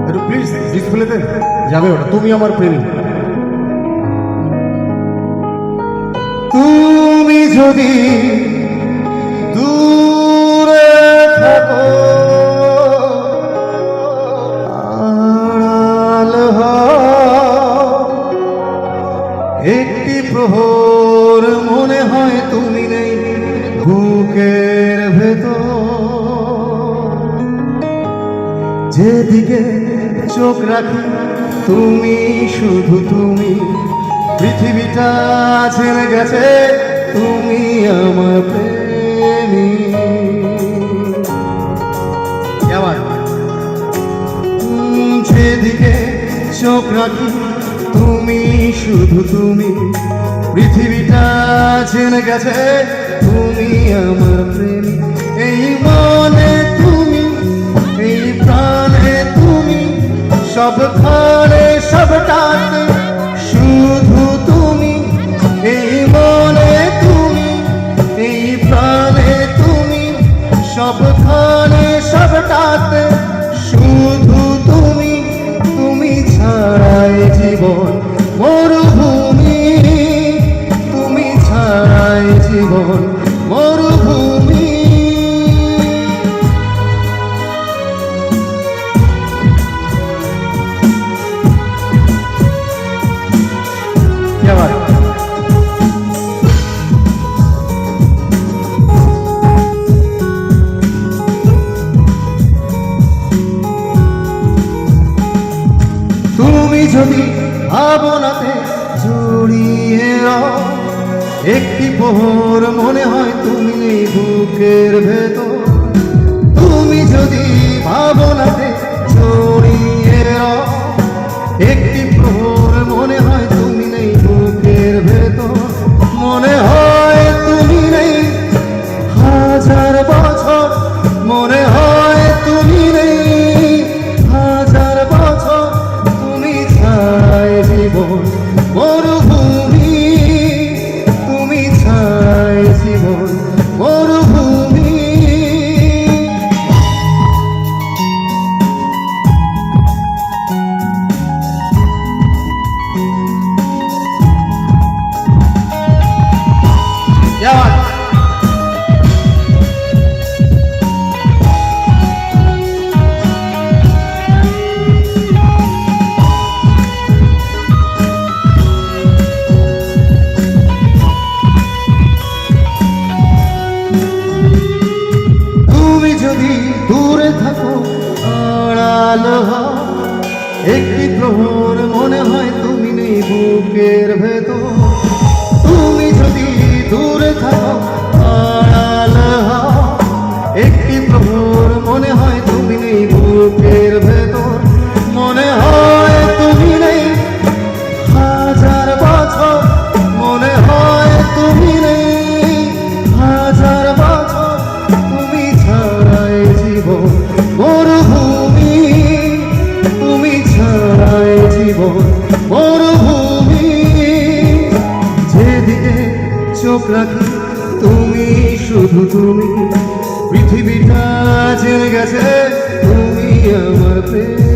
একটু প্লিজ ডিসপ্লেতে যাবে ওটা, তুমি আমার প্রেমী। তুমি যদি দূরে থাকো, আড়াল হও, একটি প্রহর মনে হয় তুমি নেই বুকের ভেতর। যেদিকে চোখ রাখি তুমি, শুধু তুমি, পৃথিবীটা ছেড়ে গেছে তুমি আমার প্রেমী। যেদিকে চোখ রাখি তুমি, শুধু তুমি, পৃথিবীটা ছেড়ে গেছে তুমি আমার প্রেমী। এই মনে তুমি, এই প্রাণে তুমি, সবখানে সবটাতে শুধু তুমি। এই মনে তুমি, এই প্রাণে তুমি, সবখানে সবটাতে শুধু তুমি। তুমি ছাড়াই জীবন মরুভূমি, তুমি ছাড়াই জীবন মরুভূমি। তুমি যদি ভাবনাতে জড়িয়ে রও, একটি প্রহর মনে হয় তুমি নেই বুকের ভেতর। তুমি যদি ভাবনাতে জড়িয়ে রও, একটি প্রহর মনে হয় তুমি নেই বুকের ভেতর। মনে হয় তুমি নেই হাজার বছর, মনে হয় তুমি নেই হাজার বছর। তুমি ছাড়াই জীবন মরুভূমি, তুমি ছাড়াই জীবন মরুভূমি। তুমি যদি দূরে থাকো, আড়াল হও, একটি প্রহর মনে হয় তুমি নেই বুকের ভেতর। তুমি যদি দূরে থাকো, আড়াল হও, একটি প্রহর মনে হয় তুমি নেই বুকের ভেতর। মনে হয় তুমি নেই হাজার বছর, মনে হয় তুমি নেই হাজার বছর। তুমি ছাড়াই জীবন মরুভূমি, তুমি ছাড়াই জীবন মরুভূমি। যেদিকে চোখ রাখি তুমি, শুধু তুমি, পৃথিবীটা ছেড়ে গেছে তুমি আমার প্রেম।